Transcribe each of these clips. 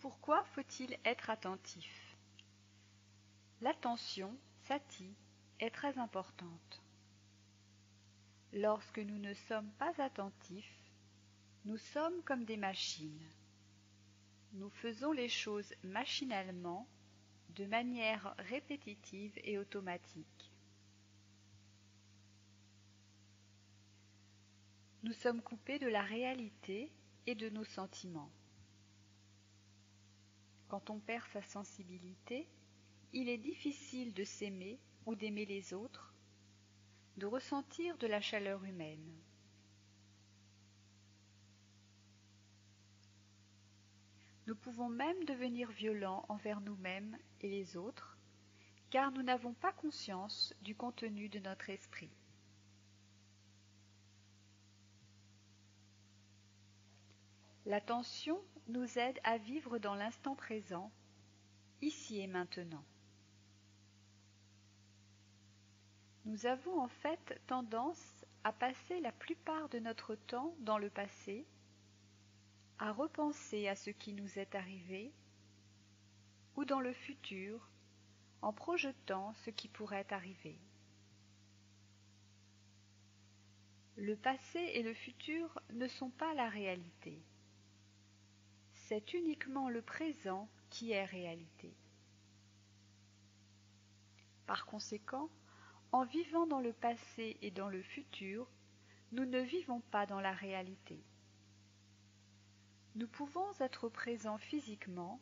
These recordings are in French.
Pourquoi faut-il être attentif? L'attention, sati, est très importante. Lorsque nous ne sommes pas attentifs, nous sommes comme des machines. Nous faisons les choses machinalement, de manière répétitive et automatique. Nous sommes coupés de la réalité et de nos sentiments. Quand on perd sa sensibilité, il est difficile de s'aimer ou d'aimer les autres, de ressentir de la chaleur humaine. Nous pouvons même devenir violents envers nous-mêmes et les autres, car nous n'avons pas conscience du contenu de notre esprit. L'attention nous aide à vivre dans l'instant présent, ici et maintenant. Nous avons en fait tendance à passer la plupart de notre temps dans le passé, à repenser à ce qui nous est arrivé, ou dans le futur, en projetant ce qui pourrait arriver. Le passé et le futur ne sont pas la réalité. C'est uniquement le présent qui est réalité. Par conséquent, en vivant dans le passé et dans le futur, nous ne vivons pas dans la réalité. Nous pouvons être présents physiquement,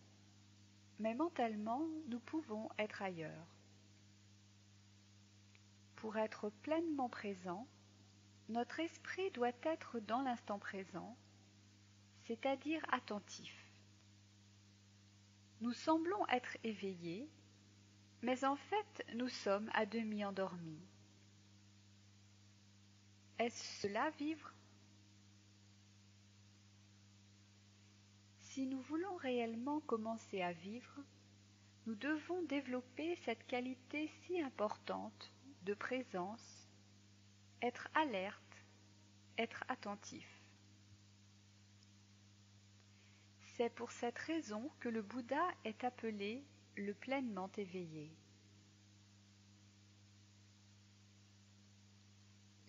mais mentalement, nous pouvons être ailleurs. Pour être pleinement présent, notre esprit doit être dans l'instant présent, c'est-à-dire attentif. Nous semblons être éveillés, mais en fait nous sommes à demi endormis. Est-ce cela vivre? Si nous voulons réellement commencer à vivre, nous devons développer cette qualité si importante de présence, être alerte, être attentif. C'est pour cette raison que le Bouddha est appelé le pleinement éveillé.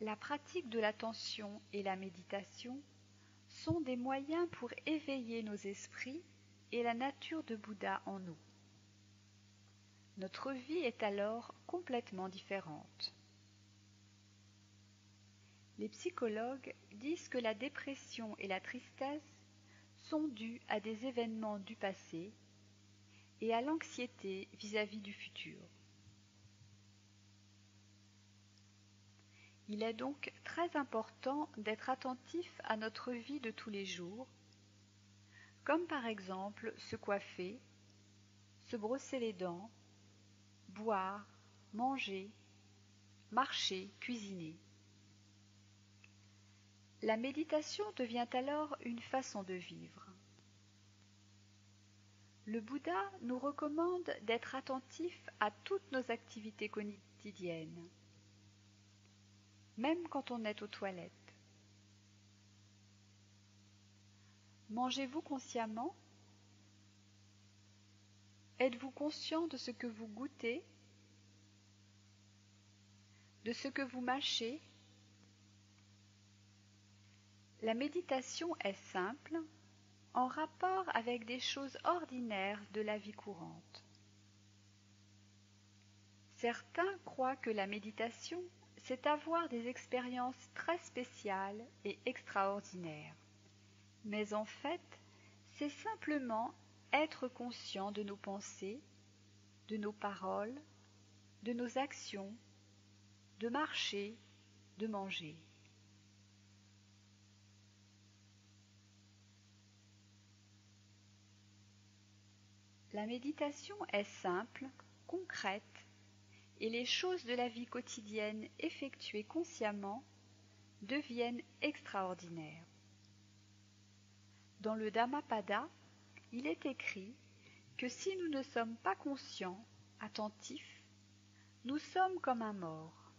La pratique de l'attention et la méditation sont des moyens pour éveiller nos esprits et la nature de Bouddha en nous. Notre vie est alors complètement différente. Les psychologues disent que la dépression et la tristesse sont dues à des événements du passé et à l'anxiété vis-à-vis du futur. Il est donc très important d'être attentif à notre vie de tous les jours, comme par exemple se coiffer, se brosser les dents, boire, manger, marcher, cuisiner. La méditation devient alors une façon de vivre. Le Bouddha nous recommande d'être attentifs à toutes nos activités quotidiennes, même quand on est aux toilettes. Mangez-vous consciemment? Êtes-vous conscient de ce que vous goûtez? De ce que vous mâchez? La méditation est simple, en rapport avec des choses ordinaires de la vie courante. Certains croient que la méditation, c'est avoir des expériences très spéciales et extraordinaires. Mais en fait, c'est simplement être conscient de nos pensées, de nos paroles, de nos actions, de marcher, de manger. La méditation est simple, concrète, et les choses de la vie quotidienne effectuées consciemment deviennent extraordinaires. Dans le Dhammapada, il est écrit que si nous ne sommes pas conscients, attentifs, nous sommes comme un mort.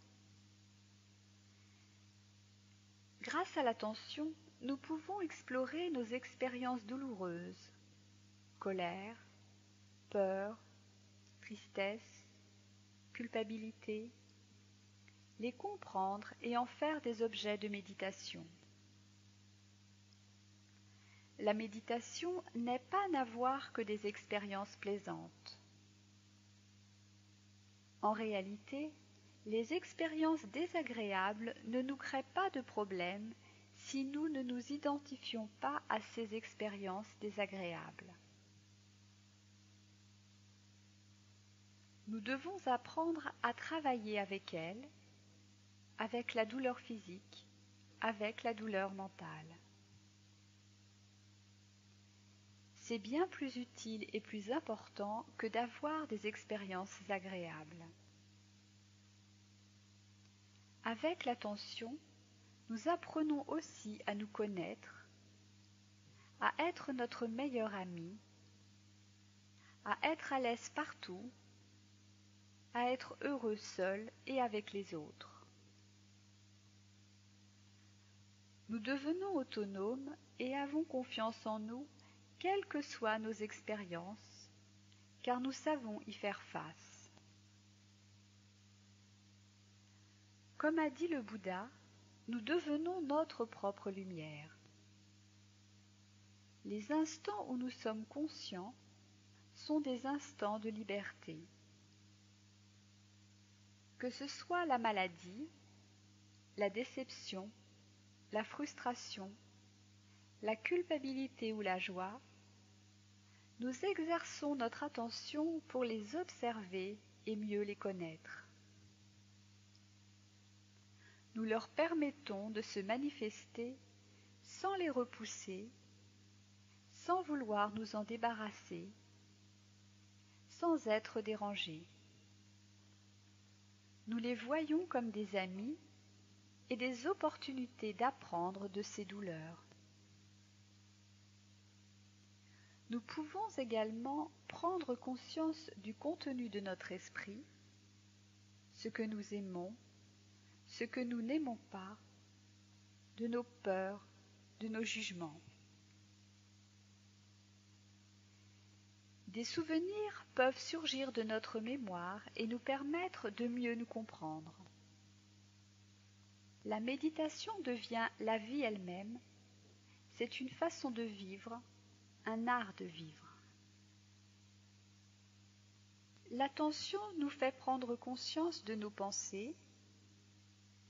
Grâce à l'attention, nous pouvons explorer nos expériences douloureuses, colère, peur, tristesse, culpabilité, les comprendre et en faire des objets de méditation. La méditation n'est pas n'avoir que des expériences plaisantes. En réalité, les expériences désagréables ne nous créent pas de problème si nous ne nous identifions pas à ces expériences désagréables. Nous devons apprendre à travailler avec elles, avec la douleur physique, avec la douleur mentale. C'est bien plus utile et plus important que d'avoir des expériences agréables. Avec l'attention, nous apprenons aussi à nous connaître, à être notre meilleur ami, à être à l'aise partout, à être heureux seul et avec les autres. Nous devenons autonomes et avons confiance en nous, quelles que soient nos expériences, car nous savons y faire face. Comme a dit le Bouddha, nous devenons notre propre lumière. Les instants où nous sommes conscients sont des instants de liberté. Que ce soit la maladie, la déception, la frustration, la culpabilité ou la joie, nous exerçons notre attention pour les observer et mieux les connaître. Nous leur permettons de se manifester sans les repousser, sans vouloir nous en débarrasser, sans être dérangés. Nous les voyons comme des amis et des opportunités d'apprendre de ces douleurs. Nous pouvons également prendre conscience du contenu de notre esprit, ce que nous aimons, ce que nous n'aimons pas, de nos peurs, de nos jugements. Des souvenirs peuvent surgir de notre mémoire et nous permettre de mieux nous comprendre. La méditation devient la vie elle-même, c'est une façon de vivre, un art de vivre. L'attention nous fait prendre conscience de nos pensées,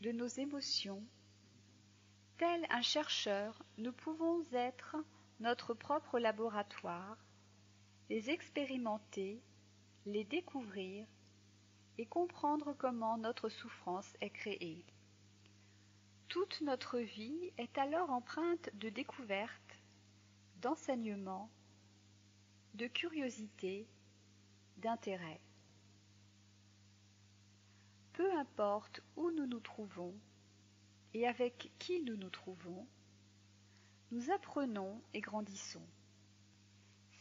de nos émotions. Tel un chercheur, nous pouvons être notre propre laboratoire, les expérimenter, les découvrir et comprendre comment notre souffrance est créée. Toute notre vie est alors empreinte de découvertes, d'enseignements, de curiosité, d'intérêt. Peu importe où nous nous trouvons et avec qui nous nous trouvons, nous apprenons et grandissons.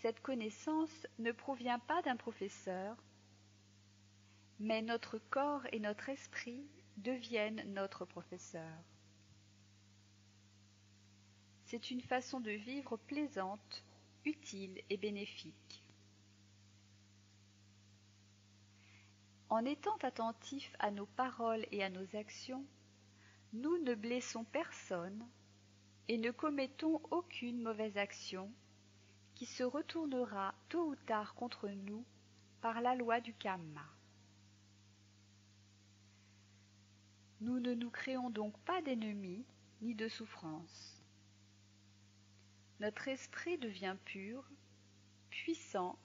Cette connaissance ne provient pas d'un professeur, mais notre corps et notre esprit deviennent notre professeur. C'est une façon de vivre plaisante, utile et bénéfique. En étant attentifs à nos paroles et à nos actions, nous ne blessons personne et ne commettons aucune mauvaise action qui se retournera tôt ou tard contre nous par la loi du karma. Nous ne nous créons donc pas d'ennemis ni de souffrances. Notre esprit devient pur, puissant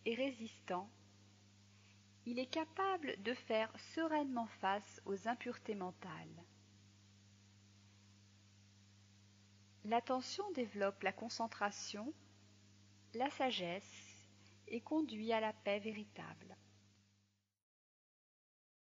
et résistant. Il est capable de faire sereinement face aux impuretés mentales. L'attention développe la concentration, la sagesse et conduit à la paix véritable.